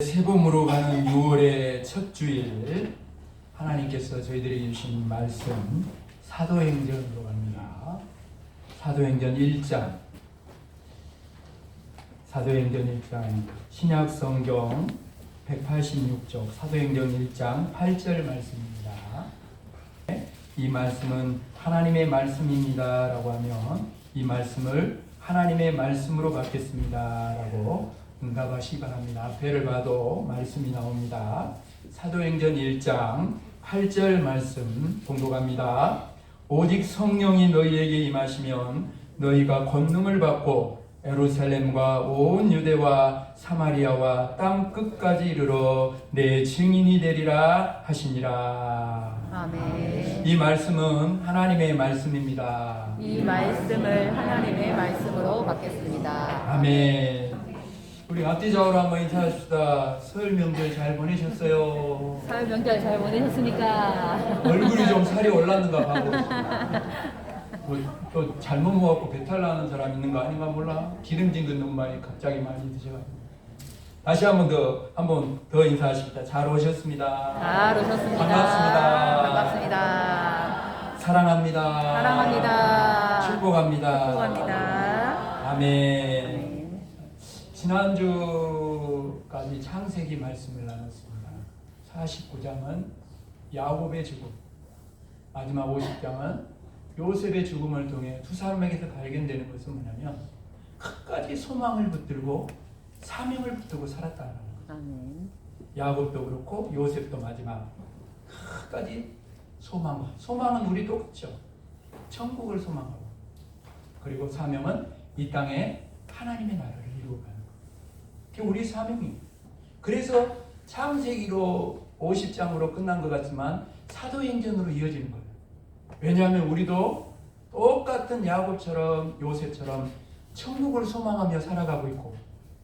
세봄으로 가는 6월의 첫 주일, 하나님께서 저희들에게 주신 말씀 사도행전으로 갑니다. 사도행전 1장, 신약 성경 186쪽 사도행전 1장 8절 말씀입니다. 이 말씀은 하나님의 말씀입니다 라고 하면 이 말씀을 하나님의 말씀으로 받겠습니다 라고 응답하시기 바랍니다. 앞에를 봐도 말씀이 나옵니다. 사도행전 1장 8절 말씀 공독합니다. 오직 성령이 너희에게 임하시면 너희가 권능을 받고 예루살렘과 온 유대와 사마리아와 땅 끝까지 이르러 내 증인이 되리라 하시니라. 아멘. 이 말씀은 하나님의 말씀입니다. 이 말씀을 하나님의 말씀으로 받겠습니다. 아멘. 우리 앞뒤좌우로 한번 인사합시다. 설 명절 잘 보내셨어요? 설 명절 잘 보내셨습니까? 얼굴이 좀 살이 올랐는가 봐고. 또 잘못 먹었고 배탈 나는 사람 있는 거 아닌가 몰라. 기름진 것 너무 많이 갑자기 많이 드셔가지고. 다시 한 번 더 인사하십니다. 잘 오셨습니다. 잘 오셨습니다. 반갑습니다. 반갑습니다. 사랑합니다. 사랑합니다. 축복합니다. 축복합니다. 아멘. 지난주까지 창세기 말씀을 나눴습니다. 49장은 야곱의 죽음, 마지막 50장은 요셉의 죽음을 통해 두 사람에게서 발견되는 것은 뭐냐면 끝까지 소망을 붙들고 사명을 붙들고 살았다는 거예요. 아멘. 야곱도 그렇고 요셉도 마지막 끝까지 소망은 우리도 그렇죠. 천국을 소망하고, 그리고 사명은 이 땅에 하나님의 나라를 이루어가는 거예요. 그게 우리 사명입니다. 그래서 창세기로 50장으로 끝난 것 같지만 사도행전으로 이어지는 거예요. 왜냐하면 우리도 똑같은 야곱처럼 요셉처럼 천국을 소망하며 살아가고 있고,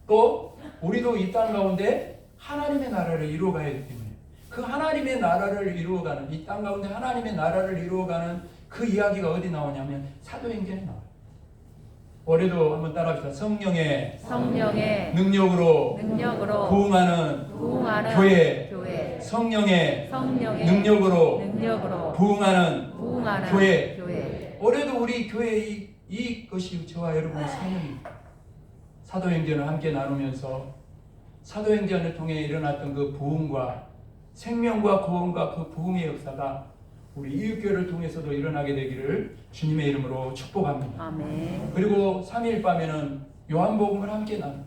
또 우리도 이 땅 가운데 하나님의 나라를 이루어가야 하기 때문에 그 하나님의 나라를 이루어가는, 이 땅 가운데 하나님의 나라를 이루어가는 그 이야기가 어디 나오냐면 사도행전에 나와요. 올해도 한번 따라합시다. 성령의 능력으로 부흥하는 교회. 성령의 능력으로 부흥하는 교회. 올해도 우리 교회의 이것이 저와 여러분의 사명입니다. 사도행전을 함께 나누면서 사도행전을 통해 일어났던 그 부흥과 생명과 구원과 그 부흥의 역사가 우리 이웃교회를 통해서도 일어나게 되기를 주님의 이름으로 축복합니다. 아멘. 그리고 3일 밤에는 요한복음을 함께 나누고,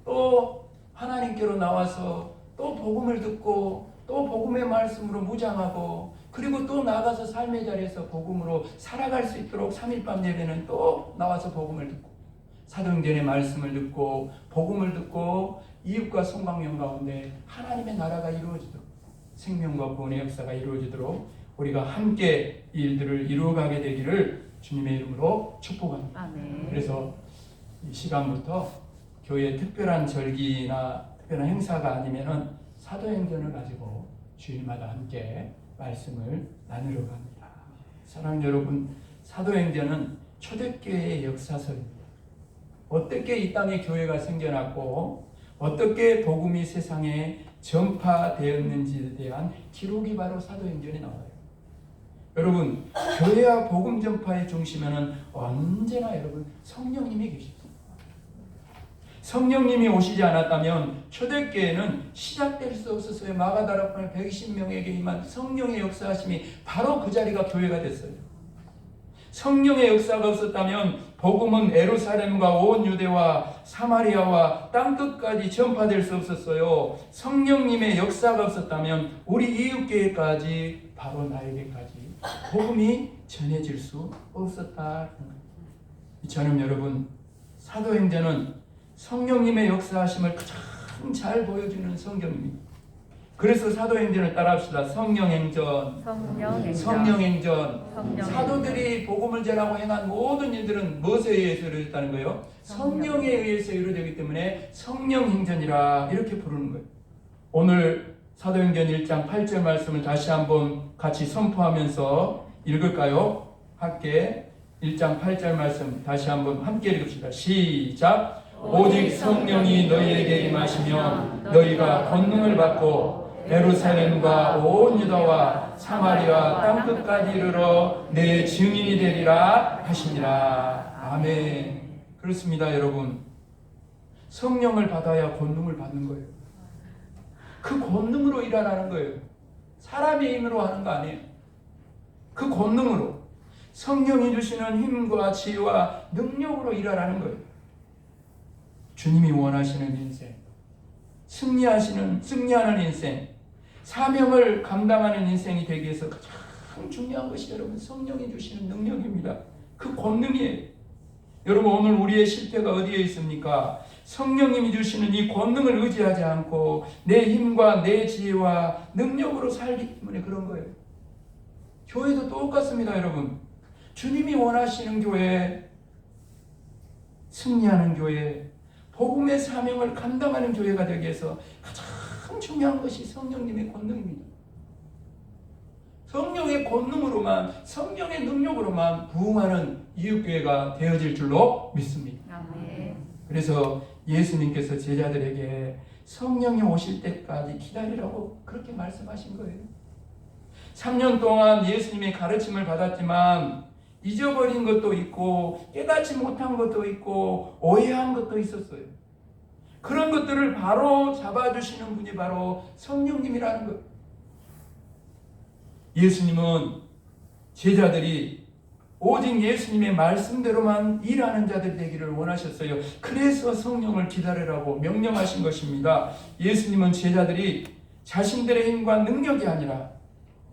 또 하나님께로 나와서 또 복음을 듣고 또 복음의 말씀으로 무장하고, 그리고 또 나가서 삶의 자리에서 복음으로 살아갈 수 있도록 3일 밤 예배는 또 나와서 복음을 듣고 사도행전의 말씀을 듣고 복음을 듣고 이웃과 성광명 가운데 하나님의 나라가 이루어지도록, 생명과 구원의 역사가 이루어지도록 우리가 함께 이 일들을 이루어가게 되기를 주님의 이름으로 축복합니다. 아멘. 그래서 이 시간부터 교회의 특별한 절기나 특별한 행사가 아니면은 사도행전을 가지고 주일마다 함께 말씀을 나누려 합니다. 사랑하는 여러분, 사도행전은 초대교회의 역사서입니다. 어떻게 이 땅에 교회가 생겨났고 어떻게 복음이 세상에 전파되었는지에 대한 기록이 바로 사도행전에 나와요. 여러분, 교회와 복음 전파의 중심에는 언제나 여러분 성령님이 계십니다. 성령님이 오시지 않았다면 초대교회는 시작될 수 없었어요. 마가다락방에 120명에게 임한 성령의 역사하심이 바로 그 자리가 교회가 됐어요. 성령의 역사가 없었다면 복음은 예루살렘과 온 유대와 사마리아와 땅끝까지 전파될 수 없었어요. 성령님의 역사가 없었다면 우리 이웃교회까지, 바로 나에게까지 복음이 전해질 수 없었다. 저는 여러분, 사도행전은 성령님의 역사하심을 가장 잘 보여주는 성경입니다. 그래서 사도행전을 따라합시다. 성령행전. 사도들이 복음을 전하고 행한 모든 일들은 무엇에 의해서 이루어졌다는 거예요? 성령에 의해서 이루어지기 때문에 성령행전이라 이렇게 부르는 거예요. 오늘 사도행전 1장 8절 말씀을 다시 한번 같이 선포하면서 읽을까요? 함께 1장 8절 말씀 다시 한번 함께 읽읍시다. 시작. 오직 성령이 너희에게 임하시면 너희가 권능을 받고 예루살렘과 온 유다와 사마리아 땅끝까지 이르러 내 증인이 되리라 하시니라. 아멘. 그렇습니다, 여러분. 성령을 받아야 권능을 받는 거예요. 그 권능으로 일하라는 거예요. 사람의 힘으로 하는 거 아니에요. 그 권능으로 성령이 주시는 힘과 지혜와 능력으로 일하라는 거예요. 주님이 원하시는 인생, 승리하는 인생, 사명을 감당하는 인생이 되기 위해서 가장 중요한 것이 여러분 성령이 주시는 능력입니다. 그 권능이에요. 여러분 오늘 우리의 실패가 어디에 있습니까? 성령님이 주시는 이 권능을 의지하지 않고 내 힘과 내 지혜와 능력으로 살기 때문에 그런 거예요. 교회도 똑같습니다, 여러분. 주님이 원하시는 교회, 승리하는 교회, 복음의 사명을 감당하는 교회가 되기 위해서 가장 중요한 것이 성령님의 권능입니다. 성령의 권능으로만, 성령의 능력으로만 부흥하는 이웃교회가 되어질 줄로 믿습니다. 아멘. 그래서 예수님께서 제자들에게 성령이 오실 때까지 기다리라고 그렇게 말씀하신 거예요. 3년 동안 예수님의 가르침을 받았지만 잊어버린 것도 있고 깨닫지 못한 것도 있고 오해한 것도 있었어요. 그런 것들을 바로 잡아주시는 분이 바로 성령님이라는 거예요. 예수님은 제자들이 오직 예수님의 말씀대로만 일하는 자들 되기를 원하셨어요. 그래서 성령을 기다리라고 명령하신 것입니다. 예수님은 제자들이 자신들의 힘과 능력이 아니라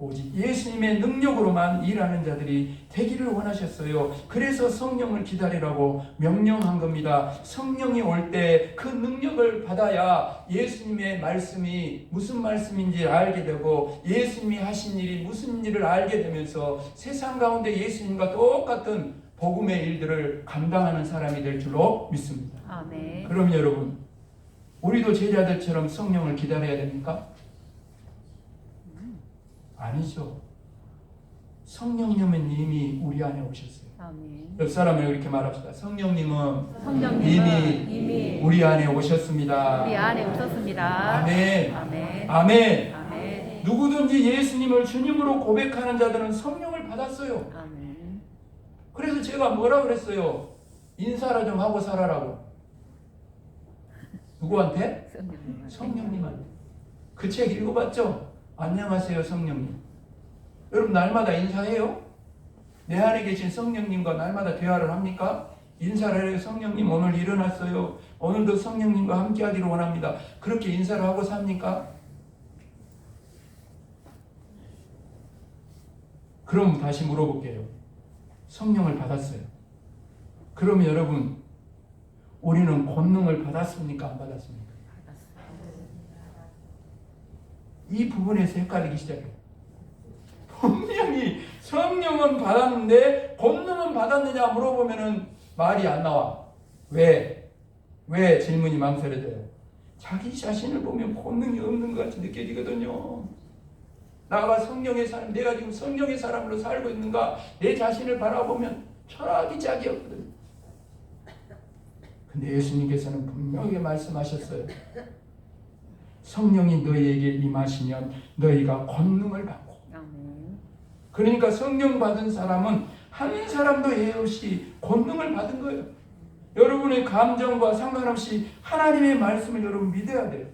오직 예수님의 능력으로만 일하는 자들이 되기를 원하셨어요. 그래서 성령을 기다리라고 명령한 겁니다. 성령이 올 때 그 능력을 받아야 예수님의 말씀이 무슨 말씀인지 알게 되고 예수님이 하신 일이 무슨 일을 알게 되면서 세상 가운데 예수님과 똑같은 복음의 일들을 감당하는 사람이 될 줄로 믿습니다. 아멘. 그럼 여러분, 우리도 제자들처럼 성령을 기다려야 됩니까? 아니죠. 성령님은 이미 우리 안에 오셨어요. 아멘. 옆 사람을 이렇게 말합시다. 성령님은 성령님은 이미 우리 안에 오셨습니다. 우리 안에 오셨습니다. 아멘. 아멘. 아멘. 아멘. 누구든지 예수님을 주님으로 고백하는 자들은 성령을 받았어요. 아멘. 그래서 제가 뭐라 그랬어요? 인사를 좀 하고 살아라고. 누구한테? 성령님한테. 그 책 읽어봤죠? 안녕하세요, 성령님. 여러분 날마다 인사해요? 내 안에 계신 성령님과 날마다 대화를 합니까? 인사를 해요. 성령님 오늘 일어났어요. 오늘도 성령님과 함께 하기를 원합니다. 그렇게 인사를 하고 삽니까? 그럼 다시 물어볼게요. 성령을 받았어요. 그러면 여러분 우리는 권능을 받았습니까? 안 받았습니까? 이 부분에서 헷갈리기 시작해요. 분명히 성령은 받았는데 권능은 받았느냐 물어보면은 말이 안 나와. 왜? 왜 질문이 망설여져요? 자기 자신을 보면 권능이 없는 것 같이 느껴지거든요. 나가 성령의 사람, 내가 지금 성령의 사람으로 살고 있는가? 내 자신을 바라보면 철학이 짝이 없거든요. 근데 예수님께서는 분명히 말씀하셨어요. 성령이 너희에게 임하시면 너희가 권능을 받고. 그러니까 성령 받은 사람은 한 사람도 예외 없이 권능을 받은 거예요. 여러분의 감정과 상관없이 하나님의 말씀을 여러분 믿어야 돼요.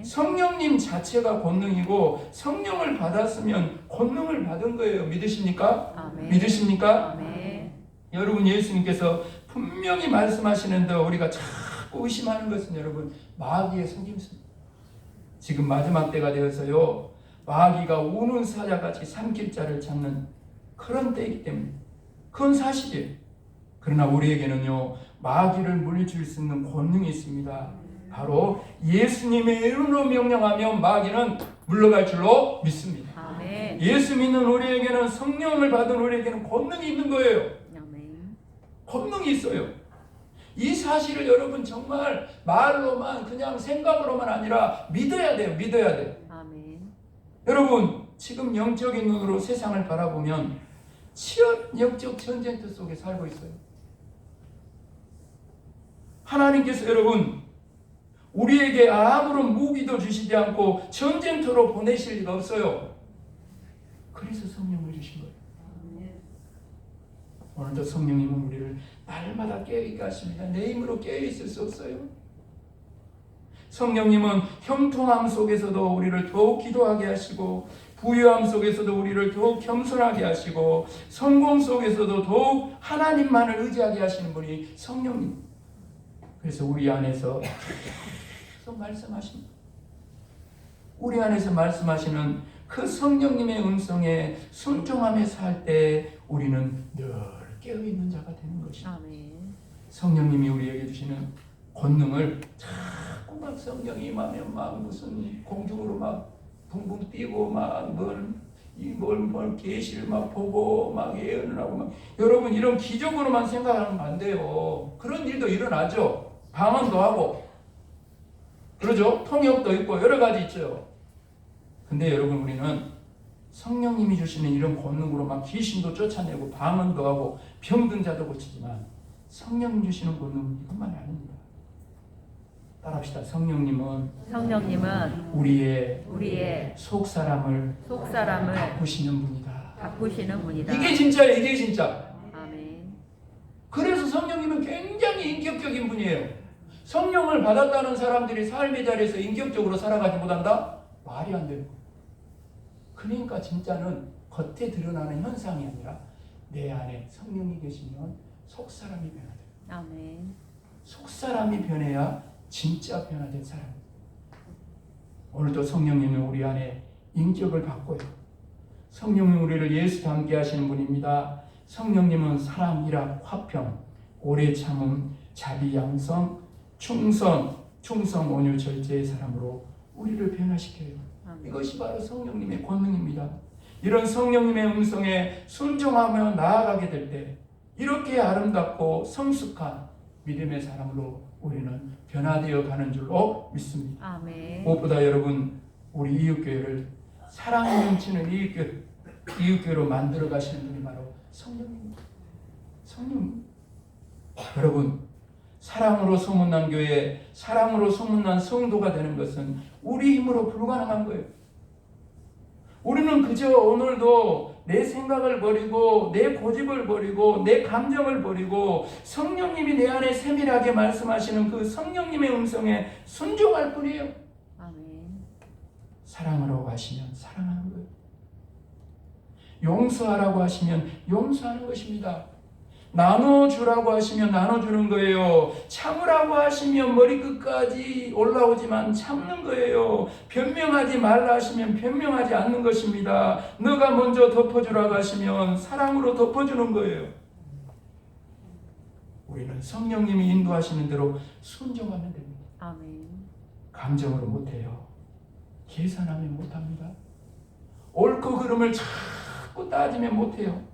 성령님 자체가 권능이고 성령을 받았으면 권능을 받은 거예요. 믿으십니까? 아멘. 믿으십니까? 아멘. 여러분 예수님께서 분명히 말씀하시는데 우리가 자꾸 의심하는 것은 여러분 마귀의 속임수입니다. 지금 마지막 때가 되어서요 마귀가 우는 사자같이 삼킬 자를 찾는 그런 때이기 때문에 그건 사실이에요. 그러나 우리에게는요 마귀를 물리칠 수 있는 권능이 있습니다. 바로 예수님의 이름으로 명령하면 마귀는 물러갈 줄로 믿습니다. 아멘. 예수 믿는 우리에게는 성령을 받은 우리에게는 권능이 있는 거예요. 아멘. 권능이 있어요. 이 사실을 여러분 정말 말로만 그냥 생각으로만 아니라 믿어야 돼요. 믿어야 돼요. 아멘. 여러분 지금 영적인 눈으로 세상을 바라보면 치열한 영적 전쟁터 속에 살고 있어요. 하나님께서 여러분 우리에게 아무런 무기도 주시지 않고 전쟁터로 보내실 리가 없어요. 그래서 성령을 주신 거예요. 오늘도 성령님은 우리를 날마다 깨어있게 하십니다. 내 힘으로 깨어있을 수 없어요. 성령님은 형통함 속에서도 우리를 더욱 기도하게 하시고, 부유함 속에서도 우리를 더욱 겸손하게 하시고, 성공 속에서도 더욱 하나님만을 의지하게 하시는 분이 성령님. 그래서 우리 안에서 계속 말씀하십니다. 우리 안에서 말씀하시는 그 성령님의 음성에 순종하며 살 때 우리는 늘 깨어있는 자가 되는 것이죠. 아멘. 성령님이 우리에게 주시는 권능을 자꾸 막 성령이 임하면 막 무슨 공중으로 막 붕붕 뛰고 막 뭘 계시를 막 보고 막 예언을 하고 막, 여러분 이런 기적으로만 생각하면 안 돼요. 그런 일도 일어나죠. 방언도 하고 그러죠. 통역도 있고 여러 가지 있죠. 근데 여러분 우리는 성령님이 주시는 이런 권능으로 막 귀신도 쫓아내고 방언도 하고 병든 자도 고치지만 성령님 주시는 권능은 이것만 아닙니다. 따라합시다. 성령님은 우리의 속사람을 바꾸시는 분이다. 이게 진짜예요. 이게 진짜. 아멘. 그래서 성령님은 굉장히 인격적인 분이에요. 성령을 받았다는 사람들이 삶의 자리에서 인격적으로 살아가지 못한다? 말이 안 되는 거예요. 그러니까 진짜는 겉에 드러나는 현상이 아니라 내 안에 성령이 계시면 속사람이 변화돼요. 아멘. 속사람이 변해야 진짜 변화된 사람입니다. 오늘도 성령님은 우리 안에 인격을 바꿔요. 성령은 우리를 예수 닮게 하시는 분입니다. 성령님은 사랑, 일학, 화평, 오래 참음, 자비, 양성, 충성, 온유, 절제의 사람으로 우리를 변화시켜요. 아멘. 이것이 바로 성령님의 권능입니다. 이런 성령님의 음성에 순종하며 나아가게 될 때 이렇게 아름답고 성숙한 믿음의 사람으로 우리는 변화되어 가는 줄로 믿습니다. 아멘. 무엇보다 여러분 우리 이웃교회를 사랑이 넘치는 이웃교회로 만들어 가시는 분이 바로 성령입니다. 성령. 여러분 사랑으로 소문난 교회, 사랑으로 소문난 성도가 되는 것은 우리 힘으로 불가능한 거예요. 우리는 그저 오늘도 내 생각을 버리고 내 고집을 버리고 내 감정을 버리고 성령님이 내 안에 세밀하게 말씀하시는 그 성령님의 음성에 순종할 뿐이에요. 아멘. 사랑하라고 하시면 사랑하는 거예요. 용서하라고 하시면 용서하는 것입니다. 나눠주라고 하시면 나눠주는 거예요. 참으라고 하시면 머리끝까지 올라오지만 참는 거예요. 변명하지 말라 하시면 변명하지 않는 것입니다. 너가 먼저 덮어주라고 하시면 사랑으로 덮어주는 거예요. 우리는 성령님이 인도하시는 대로 순종하면 됩니다. 아멘. 감정으로 못해요. 계산하면 못합니다. 옳고 그름을 자꾸 따지면 못해요.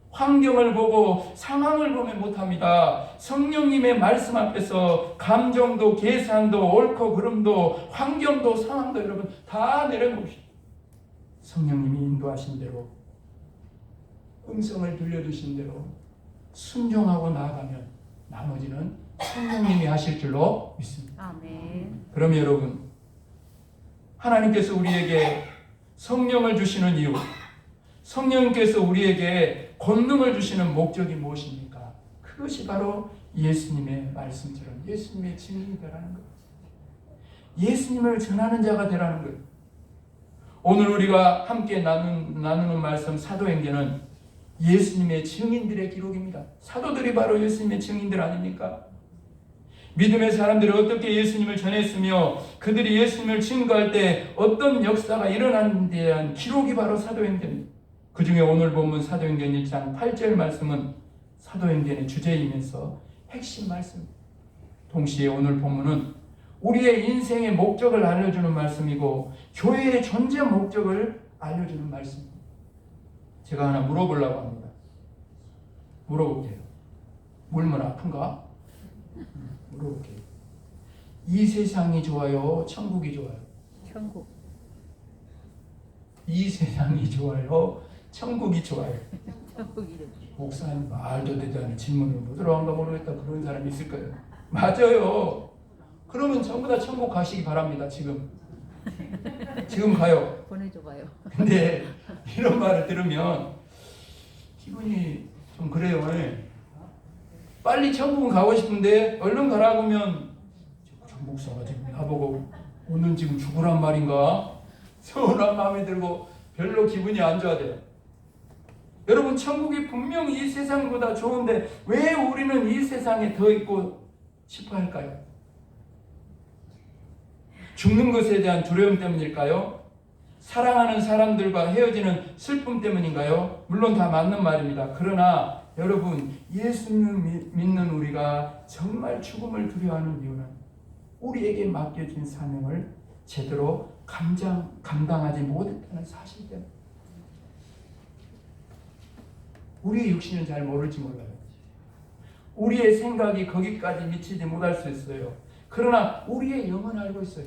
환경을 보고 상황을 보면 못합니다. 성령님의 말씀 앞에서 감정도 계산도 옳고 그름도 환경도 상황도 여러분 다 내려놓으십시오. 성령님이 인도하신 대로 음성을 들려주신 대로 순종하고 나아가면 나머지는 성령님이 하실 줄로 믿습니다. 아멘. 그럼 여러분 하나님께서 우리에게 성령을 주시는 이유, 성령님께서 우리에게 권능을 주시는 목적이 무엇입니까? 그것이 바로 예수님의 말씀처럼 예수님의 증인이 되라는 것. 예수님을 전하는 자가 되라는 것. 오늘 우리가 함께 나누는 말씀 사도행전은 예수님의 증인들의 기록입니다. 사도들이 바로 예수님의 증인들 아닙니까? 믿음의 사람들이 어떻게 예수님을 전했으며 그들이 예수님을 증거할 때 어떤 역사가 일어난 데 대한 기록이 바로 사도행전입니다. 그 중에 오늘 본문 사도행전 1장 8절 말씀은 사도행전의 주제이면서 핵심 말씀입니다. 동시에 오늘 본문은 우리의 인생의 목적을 알려주는 말씀이고 교회의 존재 목적을 알려주는 말씀입니다. 제가 하나 물어보려고 합니다. 물어볼게요. 물면 아픈가? 물어볼게요. 이 세상이 좋아요? 천국이 좋아요? 천국. 이 세상이 좋아요? 천국이 좋아요? 천국이래. 목사님 말도 되지 않은 질문을 못 들어간가 모르겠다 그런 사람이 있을 거예요. 맞아요. 그러면 전부 다 천국 가시기 바랍니다. 지금 가요. 보내줘봐요. 근데 이런 말을 들으면 기분이 좀 그래요. 빨리 천국은 가고 싶은데 얼른 가라고 하면 저 목사가 지금 나보고 오늘 지금 죽으란 말인가? 서운한 마음이 들고 별로 기분이 안 좋아져요. 여러분, 천국이 분명히 이 세상보다 좋은데 왜 우리는 이 세상에 더 있고 싶어 할까요? 죽는 것에 대한 두려움 때문일까요? 사랑하는 사람들과 헤어지는 슬픔 때문인가요? 물론 다 맞는 말입니다. 그러나 여러분, 예수님 믿는 우리가 정말 죽음을 두려워하는 이유는 우리에게 맡겨진 사명을 제대로 감당하지 못했다는 사실 때문에. 우리의 육신은 잘 모를지 몰라요. 우리의 생각이 거기까지 미치지 못할 수 있어요. 그러나 우리의 영은 알고 있어요.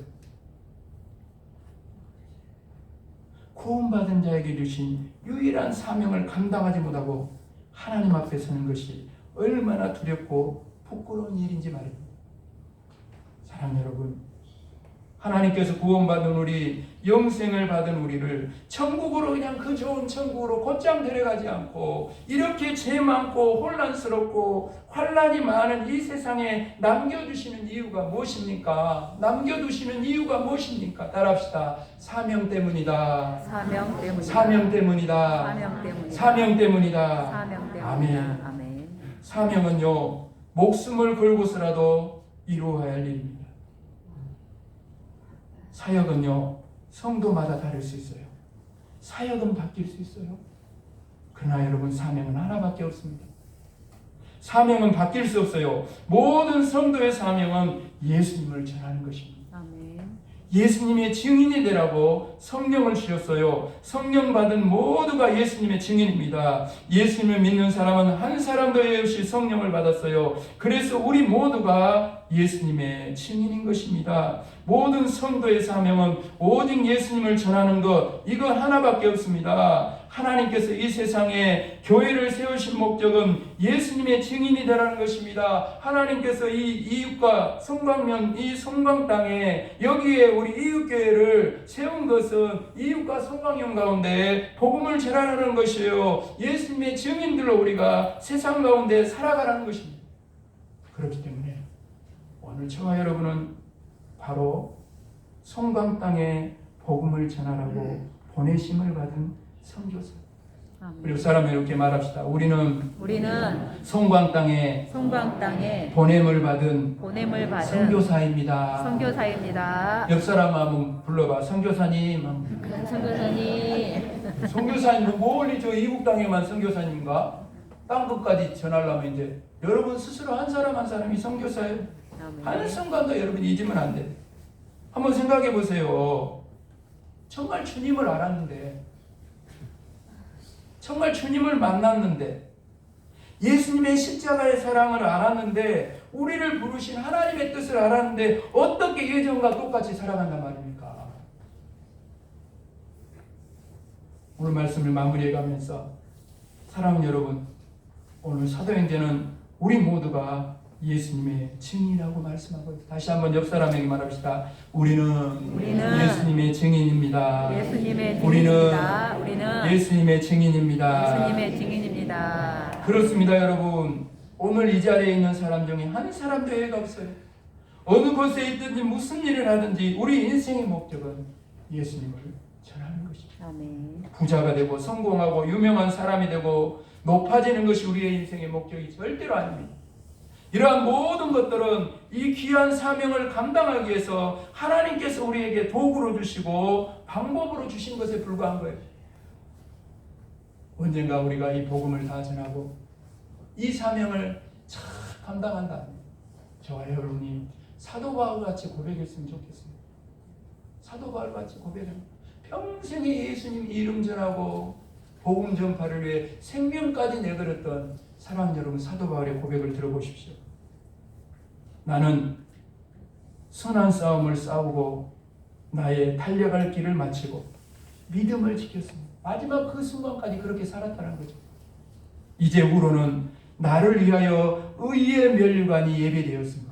구원받은 자에게 주신 유일한 사명을 감당하지 못하고 하나님 앞에 서는 것이 얼마나 두렵고 부끄러운 일인지 말입니다. 사랑하는 여러분, 하나님께서 구원받은 우리, 영생을 받은 우리를 천국으로, 그냥 그 좋은 천국으로 곧장 데려가지 않고 이렇게 죄 많고 혼란스럽고 환란이 많은 이 세상에 남겨두시는 이유가 무엇입니까? 남겨두시는 이유가 무엇입니까? 따라합시다. 사명 때문이다. 사명 때문이다. 사명 때문이다. 사명 때문이다. 사명 때문이다. 사명 때문이다. 아멘. 아멘. 사명은요, 목숨을 걸고서라도 이루어야 할 일입니다. 사역은요, 성도마다 다를 수 있어요. 사역은 바뀔 수 있어요. 그러나 여러분, 사명은 하나밖에 없습니다. 사명은 바뀔 수 없어요. 모든 성도의 사명은 예수님을 전하는 것입니다. 아멘. 예수님의 증인이 되라고 성령을 주셨어요. 성령 받은 모두가 예수님의 증인입니다. 예수님을 믿는 사람은 한 사람도 없이 성령을 받았어요. 그래서 우리 모두가 예수님의 증인인 것입니다. 모든 성도의 사명은 오직 예수님을 전하는 것, 이거 하나밖에 없습니다. 하나님께서 이 세상에 교회를 세우신 목적은 예수님의 증인이 되라는 것입니다. 하나님께서 이 이웃과 송광면, 이 송광 땅에 여기에 우리 이웃교회를 세운 것은 이웃과 송광면 가운데 복음을 전하는 것이에요. 예수님의 증인들로 우리가 세상 가운데 살아가라는 것입니다. 그렇기 때문에 오늘 저와 여러분은 바로 송광 땅에 복음을 전하라고 보내심을 받은 선교사. 우리 사람을 이렇게 말합시다. 우리는 송광 땅에 보냄을 받은 선교사입니다. 선교사입니다. 옆 사람 한번 불러봐. 선교사님. 선교사님. 선교사님, 멀리 저 이국 땅에만 선교사님인가? 땅 끝까지 전하려면 이제 여러분 스스로 한 사람 한 사람이 선교사예요. 한 순간도 여러분 잊으면 안 돼. 한번 생각해 보세요. 정말 주님을 알았는데, 정말 주님을 만났는데, 예수님의 십자가의 사랑을 알았는데, 우리를 부르신 하나님의 뜻을 알았는데 어떻게 예전과 똑같이 살아간단 말입니까? 오늘 말씀을 마무리해 가면서 사랑하는 여러분, 오늘 사도행전은 우리 모두가 예수님의 증인이라고 말씀하고 있습니다. 다시 한번 옆 사람에게 말합시다. 우리는 예수님의 증인입니다. 우리는 예수님의 증인입니다. 그렇습니다, 여러분. 오늘 이 자리에 있는 사람 중에 한 사람도 예외가 없어요. 어느 곳에 있든지 무슨 일을 하든지 우리 인생의 목적은 예수님을 전하는 것입니다. 아멘. 부자가 되고 성공하고 유명한 사람이 되고 높아지는 것이 우리의 인생의 목적이 절대로 아닙니다. 이러한 모든 것들은 이 귀한 사명을 감당하기 위해서 하나님께서 우리에게 도구로 주시고 방법으로 주신 것에 불과한 거예요. 언젠가 우리가 이 복음을 다 전하고 이 사명을 잘 감당한다. 저와 여러분이 사도 바울 같이 고백했으면 좋겠습니다. 사도 바울 같이 고백합니다. 평생에 예수님 이름 전하고 복음 전파를 위해 생명까지 내걸었던 사랑하는 여러분, 사도 바울의 고백을 들어보십시오. 나는 선한 싸움을 싸우고 나의 달려갈 길을 마치고 믿음을 지켰습니다. 마지막 그 순간까지 그렇게 살았다는 거죠. 이제 후로는 나를 위하여 의의 면류관이 예배되었으며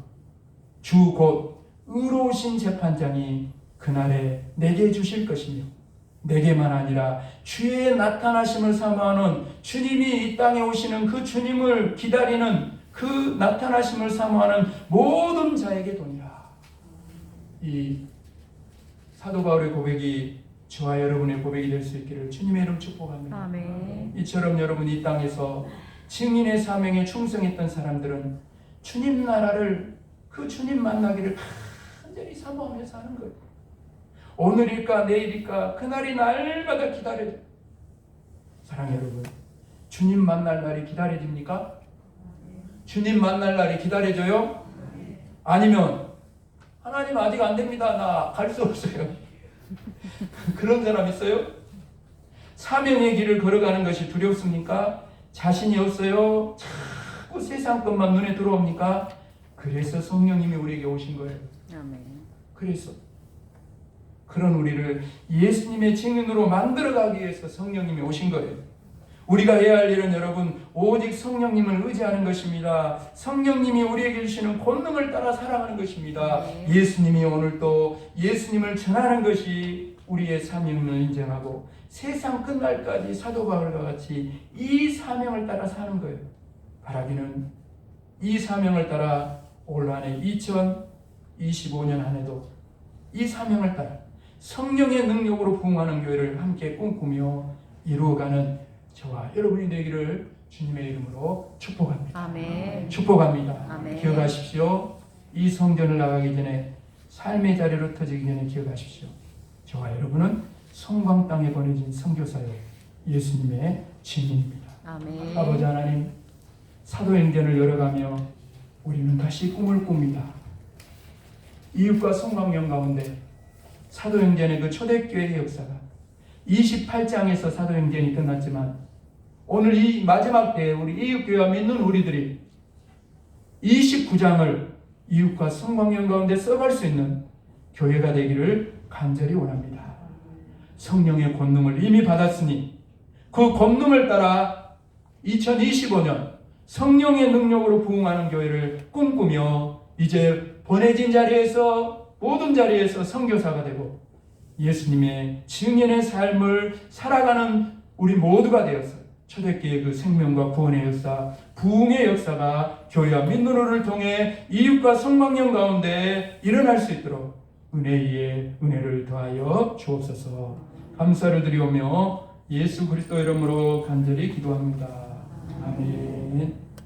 주 곧 의로우신 재판장이 그날에 내게 주실 것이며 내게만 아니라 주의 나타나심을 사모하는 주님이 이 땅에 오시는 그 주님을 기다리는 그 나타나심을 사모하는 모든 자에게 도니라. 이 사도 바울의 고백이 저와 여러분의 고백이 될 수 있기를 주님의 이름 축복합니다. 아멘. 이처럼 여러분 이 땅에서 증인의 사명에 충성했던 사람들은 주님 나라를 그 주님 만나기를 간절히 사모하며 사는 거예요. 오늘일까 내일일까 그날이 날마다 기다려요. 사랑하는 여러분, 주님 만날 날이 기다려집니까? 주님 만날 날이 기다려져요? 아니면 하나님 아직 안 됩니다. 나 갈 수 없어요. 그런 사람 있어요? 사명의 길을 걸어가는 것이 두렵습니까? 자신이 없어요? 자꾸 세상 것만 눈에 들어옵니까? 그래서 성령님이 우리에게 오신 거예요. 아멘. 그래서 그런 우리를 예수님의 증인으로 만들어가기 위해서 성령님이 오신 거예요. 우리가 해야 할 일은 여러분 오직 성령님을 의지하는 것입니다. 성령님이 우리에게 주시는 권능을 따라 살아가는 것입니다. 예수님이 오늘도 예수님을 전하는 것이 우리의 사명을 인정하고 세상 끝날까지 사도 바울과 같이 이 사명을 따라 사는 거예요. 바라기는 이 사명을 따라 올 한해 2025년 한 해도 이 사명을 따라 성령의 능력으로 부흥하는 교회를 함께 꿈꾸며 이루어가는 저와 여러분이 되기를 주님의 이름으로 축복합니다. 아멘. 축복합니다. 아멘. 기억하십시오. 이 성전을 나가기 전에 삶의 자리로 터지기 전에 기억하십시오. 저와 여러분은 성광 땅에 보내진 선교사요 예수님의 증인입니다. 아멘. 아버지 하나님, 사도행전을 열어가며 우리는 다시 꿈을 꿉니다. 이웃과 성광령 가운데 사도행전의 그 초대교회의 역사가 28장에서 사도행전이 끝났지만 오늘 이 마지막 때에 우리 이웃교회와 믿는 우리들이 29장을 이웃과 성광령 가운데 써갈 수 있는 교회가 되기를 간절히 원합니다. 성령의 권능을 이미 받았으니 그 권능을 따라 2025년 성령의 능력으로 부흥하는 교회를 꿈꾸며 이제 보내진 자리에서 모든 자리에서 선교사가 되고 예수님의 증인의 삶을 살아가는 우리 모두가 되어서 초대교회의 그 생명과 구원의 역사, 부흥의 역사가 교회와 민노를 통해 이웃과 성광령 가운데 일어날 수 있도록 은혜 위에 은혜를 더하여 주옵소서. 감사를 드리오며 예수 그리스도 이름으로 간절히 기도합니다. 아멘.